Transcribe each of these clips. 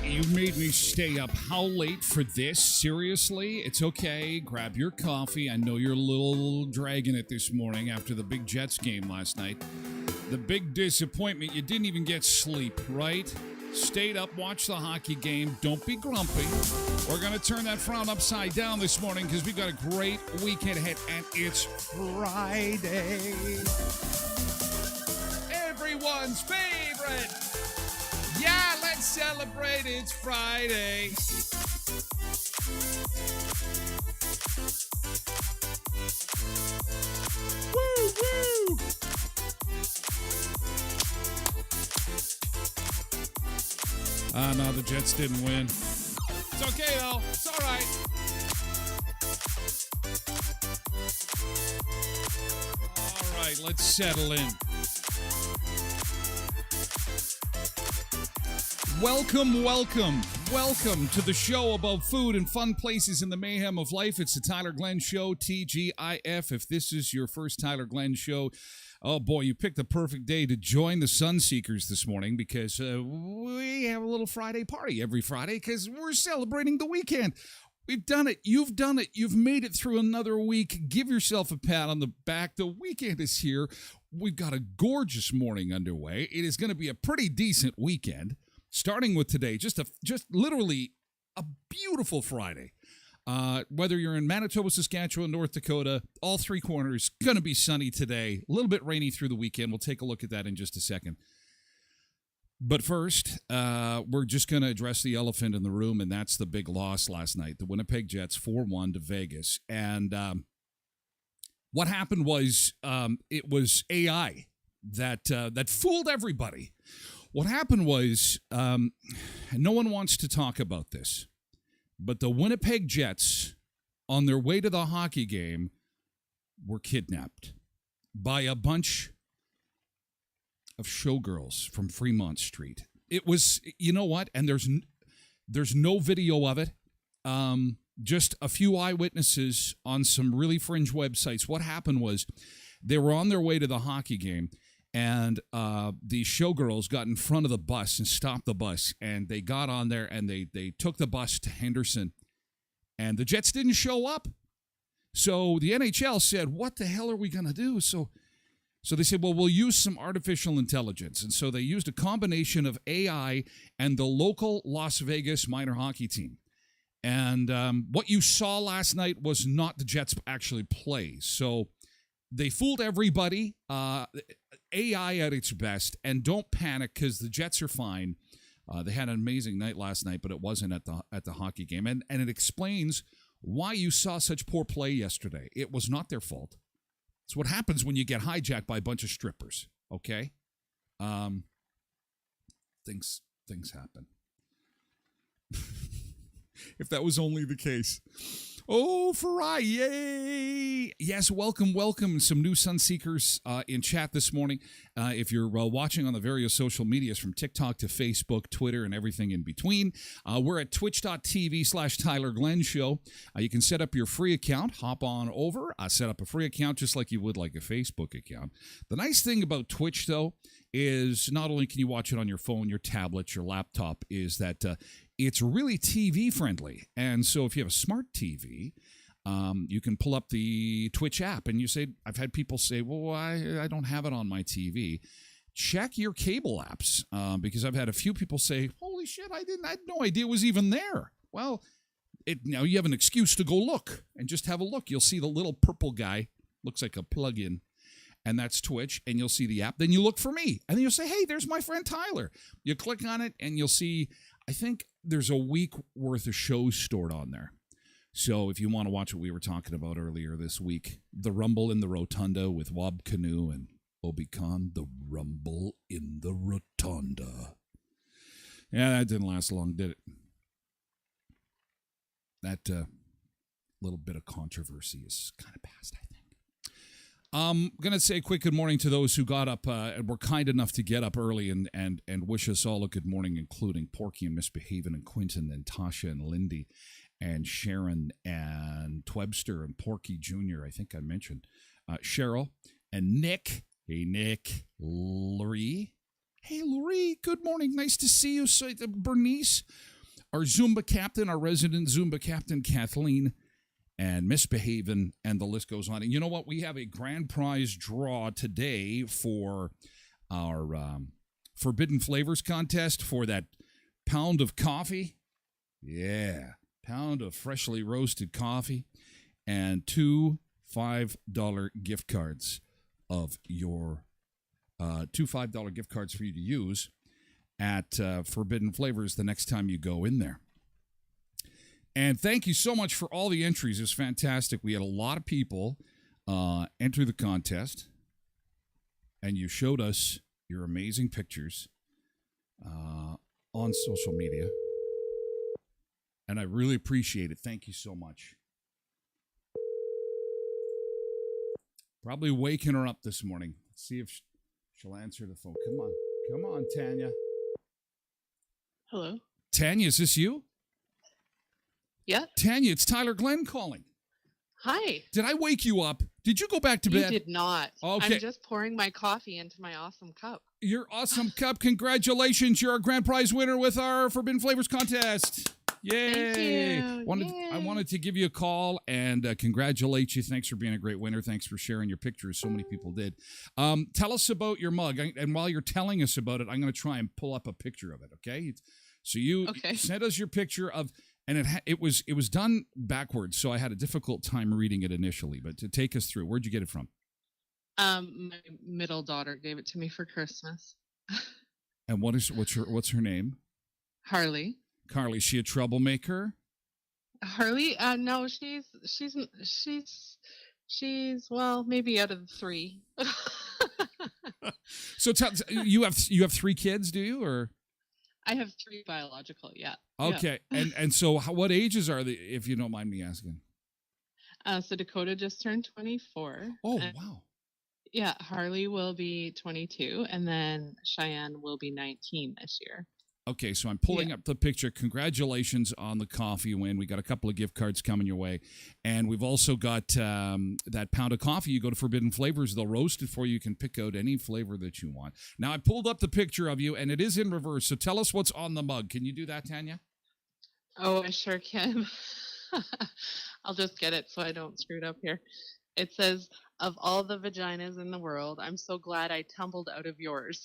You made me stay up how late for this? Seriously? It's okay. Grab your coffee. I know you're a little dragging it this morning after the big Jets game last night. The big disappointment, you didn't even get sleep, right? Stayed up, watched the hockey game. Don't be grumpy. We're going to turn that frown upside down this morning because we've got a great weekend ahead, and it's Friday. Everyone's favorite. Yeah, let's celebrate. It's Friday. Woo, woo. No, the Jets didn't win. It's okay, though. It's all right. All right, let's settle in. Welcome to the show about food and fun places in the mayhem of life. It's the Tyler Glenn Show, TGIF. If this is your first Tyler Glenn Show, oh boy, you picked the perfect day to join the Sunseekers this morning because we have a little Friday party every Friday because we're celebrating the weekend. We've done it. You've done it. You've made it through another week. Give yourself a pat on the back. The weekend is here. We've got a gorgeous morning underway. It is going to be a pretty decent weekend. Starting with today, just literally a beautiful Friday. Whether you're in Manitoba, Saskatchewan, North Dakota, all three corners, going to be sunny today. A little bit rainy through the weekend. We'll take a look at that in just a second. But first, we're just going to address the elephant in the room, and that's the big loss last night. The Winnipeg Jets 4-1 to Vegas. And what happened was it was AI that fooled everybody. What happened was, and no one wants to talk about this, but the Winnipeg Jets, on their way to the hockey game, were kidnapped by a bunch of showgirls from Fremont Street. It was, you know what? And there's no video of it. Just a few eyewitnesses on some really fringe websites. What happened was they were on their way to the hockey game. And the showgirls got in front of the bus and stopped the bus. And they got on there and they took the bus to Henderson. And the Jets didn't show up. So the NHL said, what the hell are we going to do? So they said, well, we'll use some artificial intelligence. And so they used a combination of AI and the local Las Vegas minor hockey team. And what you saw last night was not the Jets actually play. So they fooled everybody. AI at its best. And don't panic because the Jets are fine. They had an amazing night last night, but it wasn't at the hockey game. And it explains why you saw such poor play yesterday. It was not their fault. It's what happens when you get hijacked by a bunch of strippers, okay? Things happen. If that was only the case. Oh, FriYAY! Yes, welcome. Some new Sunseekers in chat this morning. If you're watching on the various social medias from TikTok to Facebook, Twitter, and everything in between, we're at twitch.tv/Tyler Glenn Show. You can set up your free account. Hop on over. Set up a free account just like you would like a Facebook account. The nice thing about Twitch, though, is not only can you watch it on your phone, your tablet, your laptop, is that it's really TV friendly. And so if you have a smart TV, you can pull up the Twitch app and you say, I've had people say, well, I don't have it on my TV. Check your cable apps because I've had a few people say, holy shit, I had no idea it was even there. Well, now you have an excuse to go look and just have a look. You'll see the little purple guy, looks like a plug-in. And that's Twitch, and you'll see the app. Then you look for me, and then you'll say, hey, there's my friend Tyler. You click on it, and you'll see, I think there's a week worth of shows stored on there. So if you want to watch what we were talking about earlier this week, The Rumble in the Rotunda with Wab Canoe and Obi Khan, The Rumble in the Rotunda. Yeah, that didn't last long, did it? That little bit of controversy is kind of past, I think. I'm going to say a quick good morning to those who got up and were kind enough to get up early and wish us all a good morning, including Porky and Misbehavin' and Quinton and Tasha and Lindy and Sharon and Twebster and Porky Jr., I think I mentioned, Cheryl and Nick. Hey, Nick. Lurie. Hey, Lurie. Good morning. Nice to see you. So, Bernice, our Zumba captain, our resident Zumba captain, Kathleen, and Misbehavin', and the list goes on. And you know what? We have a grand prize draw today for our Forbidden Flavors contest for that pound of coffee. Yeah, pound of freshly roasted coffee and two $5 gift cards of your two $5 gift cards for you to use at Forbidden Flavors the next time you go in there. And thank you so much for all the entries. It was fantastic. We had a lot of people enter the contest, and you showed us your amazing pictures on social media. And I really appreciate it. Thank you so much. Probably waking her up this morning. Let's see if she'll answer the phone. Come on, Tanya. Hello. Tanya, is this you? Yeah. Tanya, it's Tyler Glenn calling. Hi. Did I wake you up? Did you go back to bed? You did not. Okay. I'm just pouring my coffee into my awesome cup. Your awesome cup. Congratulations. You're our grand prize winner with our Forbidden Flavors contest. Yay. Thank you. I wanted to give you a call and congratulate you. Thanks for being a great winner. Thanks for sharing your pictures. So many people did. Tell us about your mug. And while you're telling us about it, I'm going to try and pull up a picture of it, okay? So you sent us your picture of... And it was done backwards, so I had a difficult time reading it initially. But to take us through, where'd you get it from? My middle daughter gave it to me for Christmas. And what's her name? Harley. Carly. Is she a troublemaker? Harley? No, she's well, maybe out of the three. So you have 3 kids, do you, or? I have 3 biological, yeah. Okay, yeah. and so what ages are they, if you don't mind me asking? So Dakota just turned 24. Oh, wow. Yeah, Harley will be 22, and then Cheyenne will be 19 this year. Okay, so I'm pulling up the picture. Congratulations on the coffee win. We got a couple of gift cards coming your way. And we've also got that pound of coffee. You go to Forbidden Flavors, they'll roast it for you. You can pick out any flavor that you want. Now, I pulled up the picture of you, and it is in reverse. So tell us what's on the mug. Can you do that, Tanya? Oh, I sure can. I'll just get it so I don't screw it up here. It says, of all the vaginas in the world, I'm so glad I tumbled out of yours.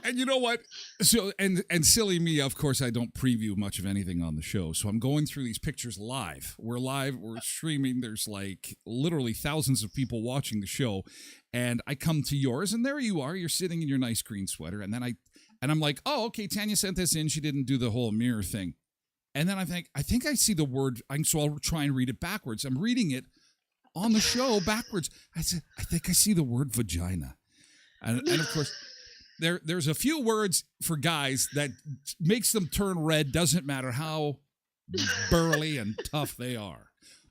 And you know what? So and silly me, of course, I don't preview much of anything on the show. So I'm going through these pictures live. We're streaming. There's like literally thousands of people watching the show, and I come to yours, and there you are. You're sitting in your nice green sweater, and I'm like, oh, okay, Tanya sent this in. She didn't do the whole mirror thing, and then I think I see the word. So I'll try and read it backwards. I'm reading it on the show backwards. I said, I think I see the word vagina, and of course. There's a few words for guys that makes them turn red, doesn't matter how burly and tough they are.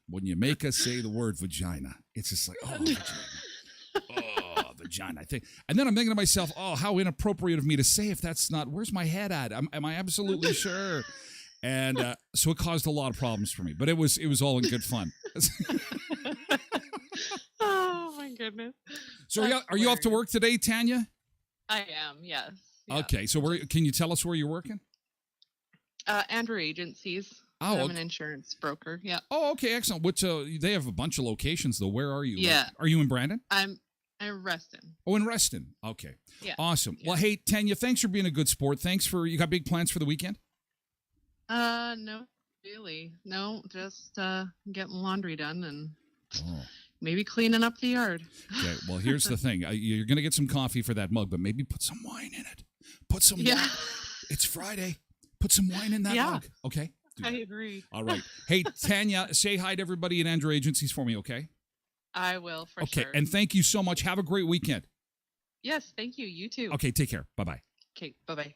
When you make us say the word vagina, it's just like, oh, vagina. Oh, vagina. And then I'm thinking to myself, oh, how inappropriate of me to say if that's not, where's my head at? Am I absolutely sure? And so it caused a lot of problems for me, but it was all in good fun. Oh, my goodness. So are you off to work today, Tanya? I am, yes. Yeah. Okay, so can you tell us where you're working? Andrew Agencies. Oh, I'm an insurance broker. Yeah. Oh, okay, excellent. Which they have a bunch of locations though. Where are you? Yeah. Are you in Brandon? I'm in Reston. Oh, in Reston. Okay. Yeah. Awesome. Yeah. Well, hey, Tanya, thanks for being a good sport. You got big plans for the weekend? No, really. No, just getting laundry done and maybe cleaning up the yard. Okay. Well, here's the thing. You're going to get some coffee for that mug, but maybe put some wine in it. Put some wine. It's Friday. Put some wine in that mug. Okay? I agree. All right. Hey, Tanya, say hi to everybody at Andrew Agencies for me, okay? I will, for sure. Okay, and thank you so much. Have a great weekend. Yes, thank you. You too. Okay, take care. Bye-bye. Okay, bye-bye.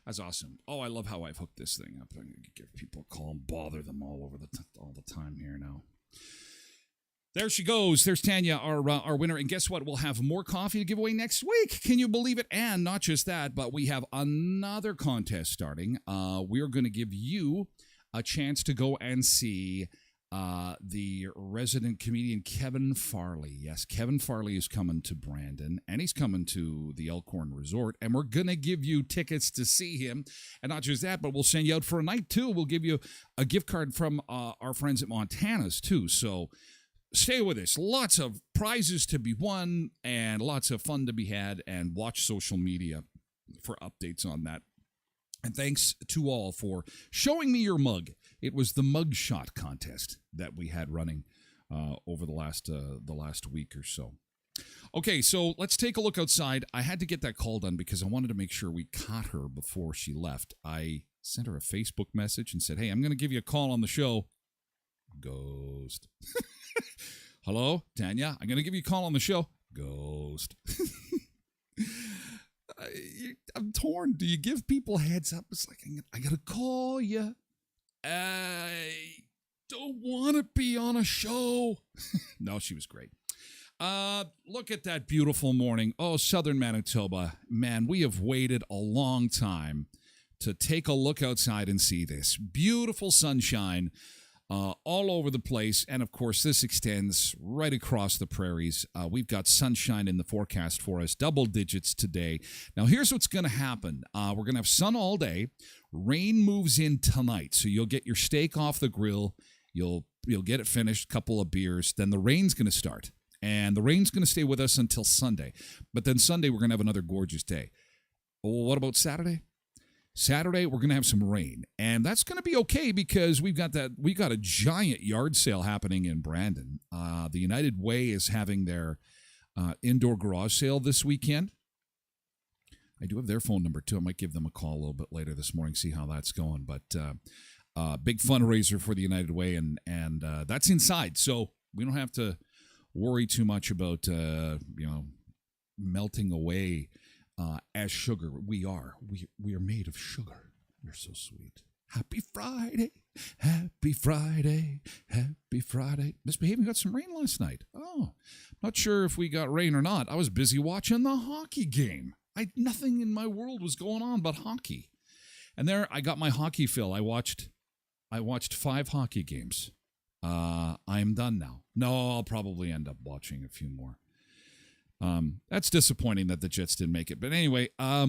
That's awesome. Oh, I love how I've hooked this thing up. I'm going to give people a call and bother them all the time here now. There she goes. There's Tanya, our winner. And guess what? We'll have more coffee to give away next week. Can you believe it? And not just that, but we have another contest starting. We are going to give you a chance to go and see the resident comedian Kevin Farley. Yes, Kevin Farley is coming to Brandon, and he's coming to the Elkhorn Resort, and we're going to give you tickets to see him. And not just that, but we'll send you out for a night, too. We'll give you a gift card from our friends at Montana's, too. So stay with us. Lots of prizes to be won and lots of fun to be had, and watch social media for updates on that. And thanks to all for showing me your mug. It was the mug shot contest that we had running over the last week or so. Okay, so let's take a look outside. I had to get that call done because I wanted to make sure we caught her before she left. I sent her a Facebook message and said, hey, I'm going to give you a call on the show. Ghost. Hello, Tanya. I'm going to give you a call on the show. Ghost. I'm torn. Do you give people heads up? It's like, I got to call you. I don't want to be on a show. No, she was great. Look at that beautiful morning. Oh, southern Manitoba. Man, we have waited a long time to take a look outside and see this. Beautiful sunshine all over the place. And, of course, this extends right across the prairies. We've got sunshine in the forecast for us, double digits today. Now, here's what's going to happen. We're going to have sun all day. Rain moves in tonight, so you'll get your steak off the grill. You'll get it finished, couple of beers. Then the rain's going to start, and the rain's going to stay with us until Sunday. But then Sunday, we're going to have another gorgeous day. Well, what about Saturday? Saturday, we're going to have some rain, and that's going to be okay because we got a giant yard sale happening in Brandon. The United Way is having their indoor garage sale this weekend. I do have their phone number, too. I might give them a call a little bit later this morning, see how that's going. But big fundraiser for the United Way, and that's inside. So we don't have to worry too much about, melting away as sugar. We are made of sugar. You're so sweet. Happy Friday. Happy Friday. Happy Friday. Misbehaving got some rain last night. Oh, not sure if we got rain or not. I was busy watching the hockey game. Nothing in my world was going on but hockey. And there I got my hockey fill. I watched 5 hockey games. I am done now. No, I'll probably end up watching a few more. That's disappointing that the Jets didn't make it. But anyway,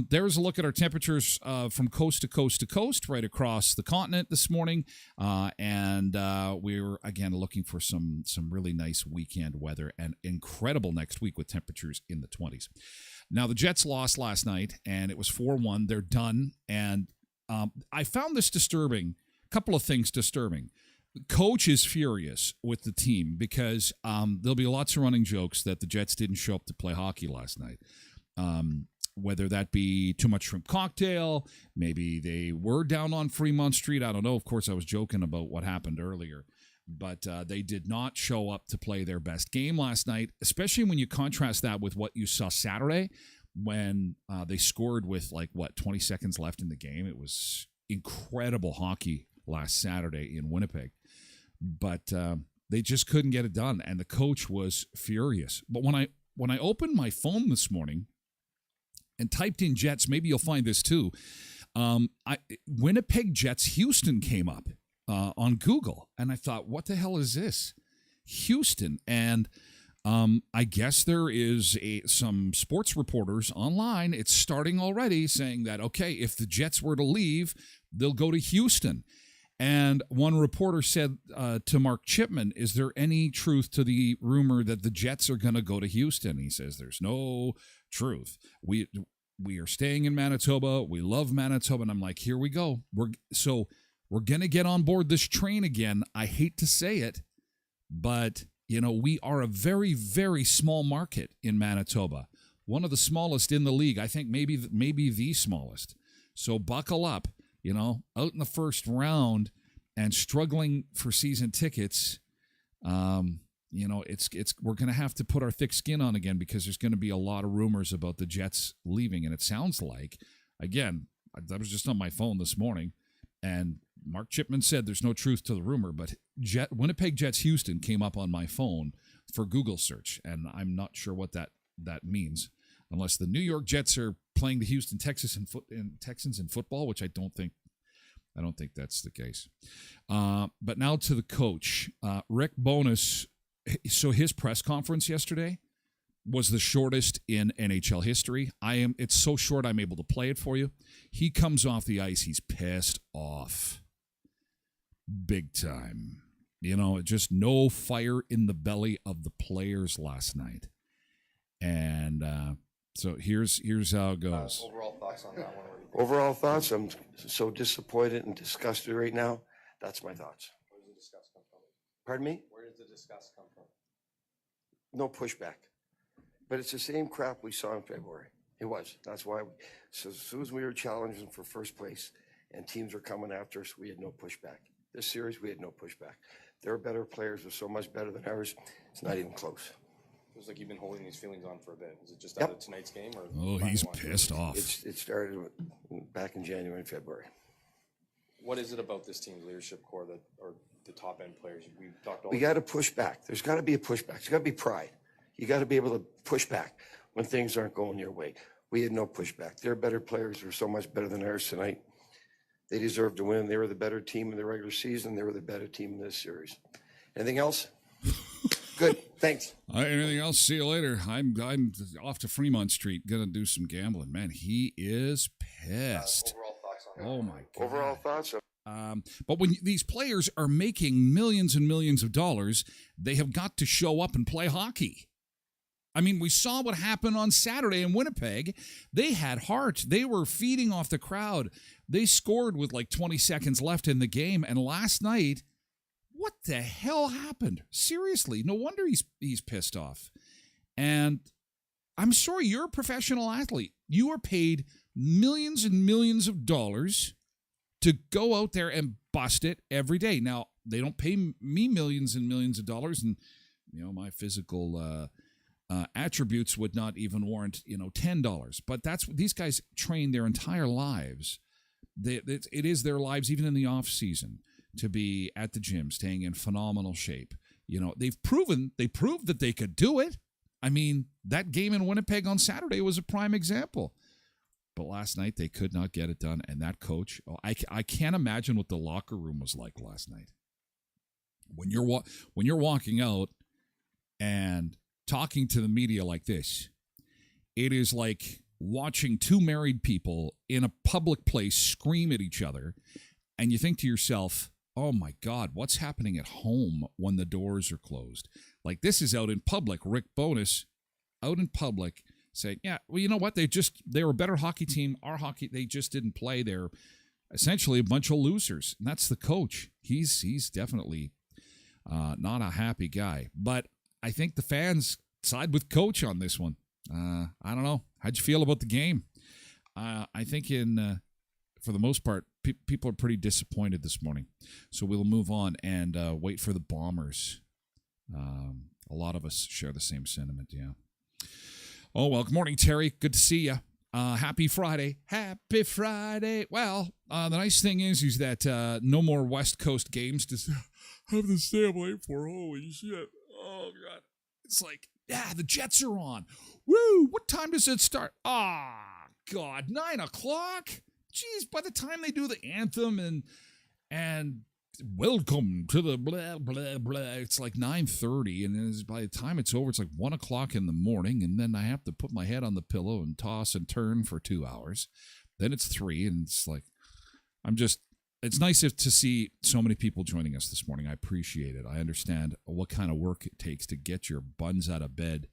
there's a look at our temperatures from coast to coast to coast right across the continent this morning. And we were, again, looking for some really nice weekend weather and incredible next week with temperatures in the 20s. Now, the Jets lost last night, and it was 4-1. They're done. And I found this disturbing. A couple of things disturbing. Coach is furious with the team because there'll be lots of running jokes that the Jets didn't show up to play hockey last night. Whether that be too much shrimp cocktail, maybe they were down on Fremont Street. I don't know. Of course, I was joking about what happened earlier. But they did not show up to play their best game last night, especially when you contrast that with what you saw Saturday when they scored with, 20 seconds left in the game. It was incredible hockey last Saturday in Winnipeg. But they just couldn't get it done, and the coach was furious. But when I opened my phone this morning and typed in Jets, maybe you'll find this too, Winnipeg Jets Houston came up on Google, and I thought, what the hell is this? Houston. And I guess there is some sports reporters online, it's starting already, saying that, okay, if the Jets were to leave, they'll go to Houston. And one reporter said to Mark Chipman, is there any truth to the rumor that the Jets are going to go to Houston? He says, there's no truth. We are staying in Manitoba. We love Manitoba. And I'm like, here we go. We're going to get on board this train again. I hate to say it, but, we are a very, very small market in Manitoba. One of the smallest in the league. I think maybe the smallest. So buckle up. Out in the first round and struggling for season tickets, it's we're going to have to put our thick skin on again because there's going to be a lot of rumors about the Jets leaving. And it sounds like, again, I was just on my phone this morning, and Mark Chipman said there's no truth to the rumor, but Winnipeg Jets Houston came up on my phone for Google search, and I'm not sure what that means. Unless the New York Jets are playing the Houston Texans in football, which I don't think that's the case. But now to the coach, Rick Bowness. So his press conference yesterday was the shortest in NHL history. It's so short I'm able to play it for you. He comes off the ice, he's pissed off, big time. Just no fire in the belly of the players last night, and. So here's how it goes. Overall thoughts on that one? Overall thoughts? I'm so disappointed and disgusted right now. That's my thoughts. Where does the disgust come from? Pardon me? Where does the disgust come from? No pushback. But it's the same crap we saw in February. It was. That's why. So as soon as we were challenging for first place and teams were coming after us, we had no pushback. This series, we had no pushback. Their better players were so much better than ours. It's not even close. Feels like you've been holding these feelings on for a bit. Is it just Yep. out of tonight's game? Or Oh, he's pissed off. It started back in January and February. What is it about this team's leadership core or the top end players? We've talked all. We got to push back. There's got to be a pushback. There's got to be pride. You got to be able to push back when things aren't going your way. We had no pushback. Their better players were so much better than ours tonight. They deserved to win. They were the better team in the regular season. They were the better team in this series. Anything else? Good. Thanks. Anything else? See you later. I'm off to Fremont Street. Gonna do some gambling. Man, he is pissed. Overall thoughts on that? Oh my god. Overall thoughts? But when these players are making millions and millions of dollars, they have got to show up and play hockey. I mean, we saw what happened on Saturday in Winnipeg. They had heart. They were feeding off the crowd. They scored with 20 seconds left in the game. And last night, what the hell happened? Seriously, no wonder he's pissed off. And I'm sorry, you're a professional athlete. You are paid millions and millions of dollars to go out there and bust it every day. Now, they don't pay me millions and millions of dollars, and my physical attributes would not even warrant $10. But that's what these guys train their entire lives. It is their lives, even in the off season, to be at the gym, staying in phenomenal shape. They proved that they could do it. I mean, that game in Winnipeg on Saturday was a prime example. But last night they could not get it done, and that coach, I can't imagine what the locker room was like last night. When you're walking out and talking to the media like this, It is like watching two married people in a public place scream at each other, and you think to yourself, oh my God, what's happening at home when the doors are closed? Like, this is out in public. Rick Bowness out in public saying, yeah, well, you know what? They were a better hockey team. They just didn't play. They're essentially a bunch of losers. And that's the coach. He's definitely not a happy guy. But I think the fans side with coach on this one. I don't know. How'd you feel about the game? I think for the most part, people are pretty disappointed this morning. So we'll move on and wait for the Bombers. A lot of us share the same sentiment, yeah. Oh, well, good morning, Terry. Good to see you. Happy Friday. Happy Friday. Well, the nice thing is that no more West Coast games to have to stay up late for. Holy shit. Oh, God. It's like, yeah, the Jets are on. Woo! What time does it start? Ah, God, 9 o'clock? Jeez, by the time they do the anthem and welcome to the blah, blah, blah, it's like 9:30, and by the time it's over, it's like 1 o'clock in the morning, and then I have to put my head on the pillow and toss and turn for 2 hours. Then it's 3, and it's like, it's nice to see so many people joining us this morning. I appreciate it. I understand what kind of work it takes to get your buns out of bed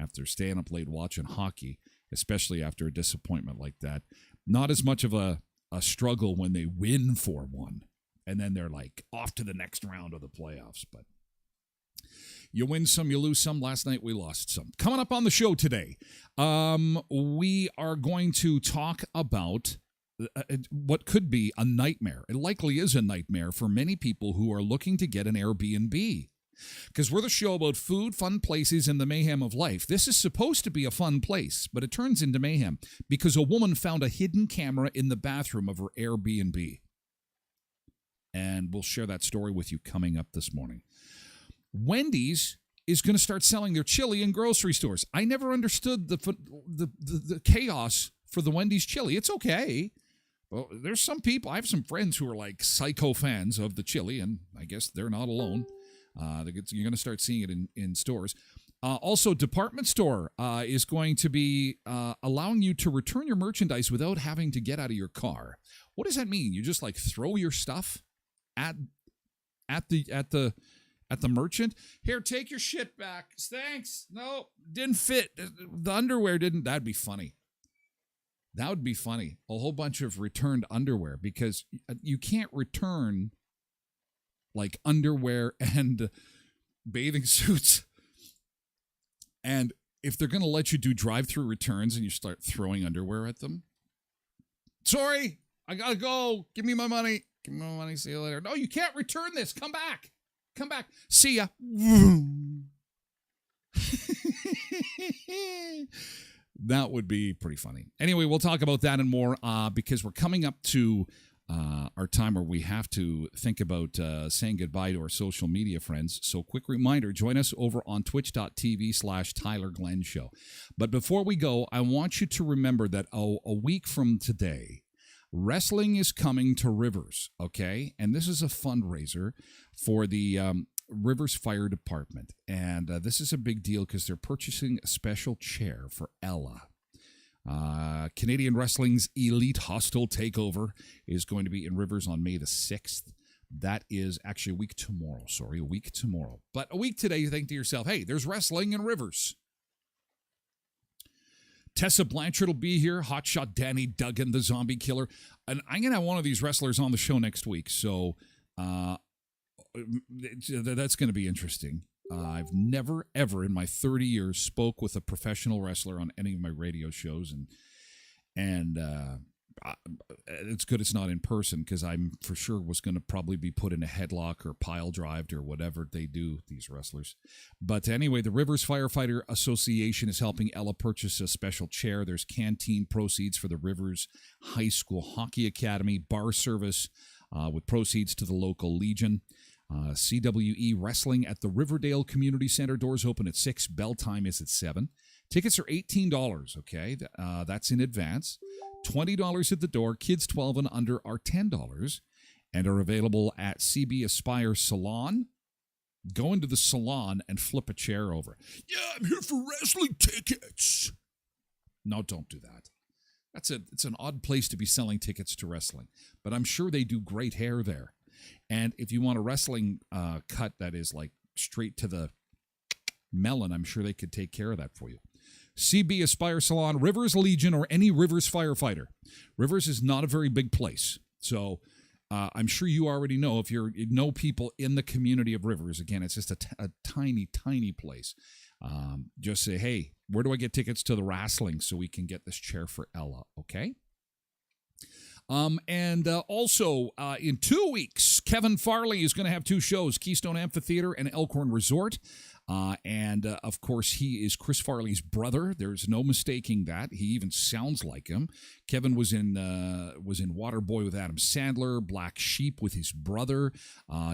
after staying up late watching hockey, especially after a disappointment like that. Not as much of a struggle when they win 4-1, and then they're like off to the next round of the playoffs. But you win some, you lose some. Last night we lost some. Coming up on the show today, we are going to talk about what could be a nightmare. It likely is a nightmare for many people who are looking to get an Airbnb. Because we're the show about food, fun places, and the mayhem of life. This is supposed to be a fun place, but it turns into mayhem because a woman found a hidden camera in the bathroom of her Airbnb. And we'll share that story with you coming up this morning. Wendy's is going to start selling their chili in grocery stores. I never understood the chaos for the Wendy's chili. It's okay. Well, there's some people, I have some friends who are like psycho fans of the chili, and I guess they're not alone. You're going to start seeing it in stores. Also, department store is going to be allowing you to return your merchandise without having to get out of your car. What does that mean? You just like throw your stuff at the merchant? Here, take your shit back. Thanks. No, didn't fit. The underwear didn't. That'd be funny. That would be funny. A whole bunch of returned underwear, because you can't return like underwear and bathing suits. And if they're going to let you do drive-through returns and you start throwing underwear at them, sorry, I got to go. Give me my money. Give me my money. See you later. No, you can't return this. Come back. Come back. See ya. That would be pretty funny. Anyway, we'll talk about that and more because we're coming up to our time where we have to think about saying goodbye to our social media friends. So quick reminder, join us over on twitch.tv/Tyler Glenn Show. But before we go, I want you to remember that a week from today, wrestling is coming to Rivers, okay? And this is a fundraiser for the Rivers Fire Department. And this is a big deal because they're purchasing a special chair for Ella. Canadian Wrestling's Elite Hostile Takeover is going to be in Rivers on May the 6th. That is actually a week tomorrow. But a week today, you think to yourself, hey, there's wrestling in Rivers. Tessa Blanchard will be here. Hotshot Danny Duggan, the zombie killer. And I'm going to have one of these wrestlers on the show next week. So that's going to be interesting. I've never, ever in my 30 years spoke with a professional wrestler on any of my radio shows. And it's good it's not in person, because I'm for sure was going to probably be put in a headlock or pile drived or whatever they do, these wrestlers. But anyway, the Rivers Firefighter Association is helping Ella purchase a special chair. There's canteen proceeds for the Rivers High School Hockey Academy, bar service with proceeds to the local Legion. CWE Wrestling at the Riverdale Community Center. Doors open at 6. Bell time is at 7. Tickets are $18, okay? That's in advance. $20 at the door. Kids 12 and under are $10 and are available at CB Aspire Salon. Go into the salon and flip a chair over. Yeah, I'm here for wrestling tickets. No, don't do that. It's an odd place to be selling tickets to wrestling, but I'm sure they do great hair there. And if you want a wrestling cut that is like straight to the melon, I'm sure they could take care of that for you. CB Aspire Salon, Rivers Legion, or any Rivers firefighter. Rivers is not a very big place. So I'm sure you already know, if you know people in the community of Rivers, again, it's just a tiny, tiny place. Just say, hey, where do I get tickets to the wrestling so we can get this chair for Ella, okay? And also, in 2 weeks, Kevin Farley is going to have 2 shows, Keystone Amphitheater and Elkhorn Resort. Of course, he is Chris Farley's brother. There's no mistaking that. He even sounds like him. Kevin was in Waterboy with Adam Sandler, Black Sheep with his brother.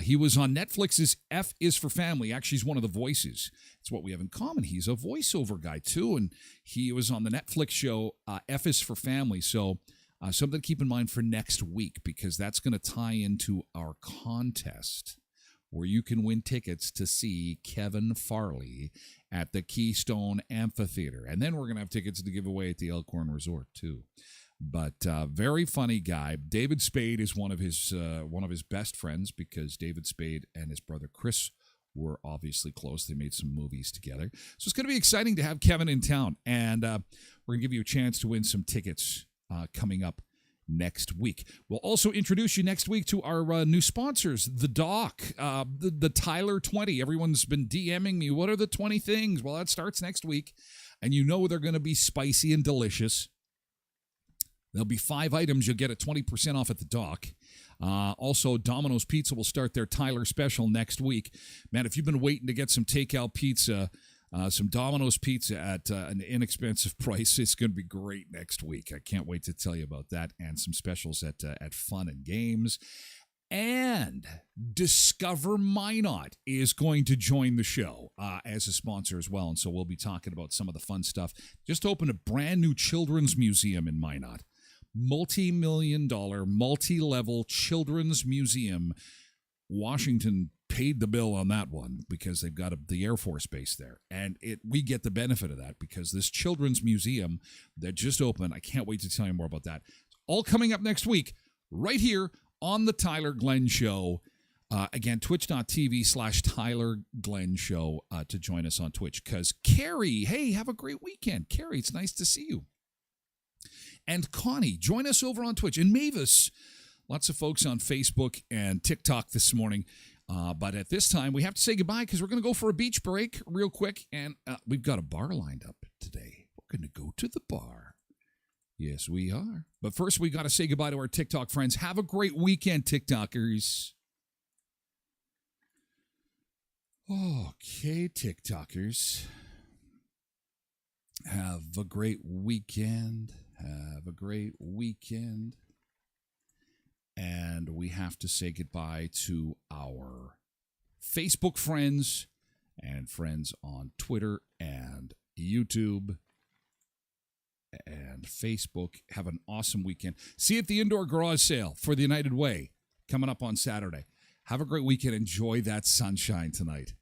He was on Netflix's F is for Family. Actually, he's one of the voices. It's what we have in common. He's a voiceover guy, too, and he was on the Netflix show F is for Family. So something to keep in mind for next week, because that's going to tie into our contest where you can win tickets to see Kevin Farley at the Keystone Amphitheater. And then we're going to have tickets to give away at the Elkhorn Resort, too. But very funny guy. David Spade is one of his best friends, because David Spade and his brother Chris were obviously close. They made some movies together. So it's going to be exciting to have Kevin in town. And we're going to give you a chance to win some tickets coming up next week. We'll also introduce you next week to our new sponsors, The Doc, the Tyler 20. Everyone's been DMing me, what are the 20 things? Well, that starts next week, and you know they're going to be spicy and delicious. There'll be 5 items you'll get at 20% off at The Doc. Also, Domino's Pizza will start their Tyler special next week. Man, if you've been waiting to get some takeout pizza, some Domino's Pizza at an inexpensive price, it's going to be great next week. I can't wait to tell you about that, and some specials at Fun and Games. And Discover Minot is going to join the show as a sponsor as well, and so we'll be talking about some of the fun stuff. Just opened a brand new children's museum in Minot. Multi-million-dollar, multi-level children's museum. Washington paid the bill on that one because they've got the Air Force Base there. And we get the benefit of that because this children's museum that just opened, I can't wait to tell you more about that. It's all coming up next week right here on the Tyler Glenn Show. Again, twitch.tv/Tyler Glenn Show to join us on Twitch. Because Carrie, hey, have a great weekend. Carrie, it's nice to see you. And Connie, join us over on Twitch. And Mavis, lots of folks on Facebook and TikTok this morning. But at this time, we have to say goodbye because we're going to go for a beach break real quick. And we've got a bar lined up today. We're going to go to the bar. Yes, we are. But first, we got to say goodbye to our TikTok friends. Have a great weekend, TikTokers. Okay, TikTokers. Have a great weekend. Have a great weekend. And we have to say goodbye to our Facebook friends and friends on Twitter and YouTube and Facebook. Have an awesome weekend. See you at the indoor garage sale for the United Way coming up on Saturday. Have a great weekend. Enjoy that sunshine tonight.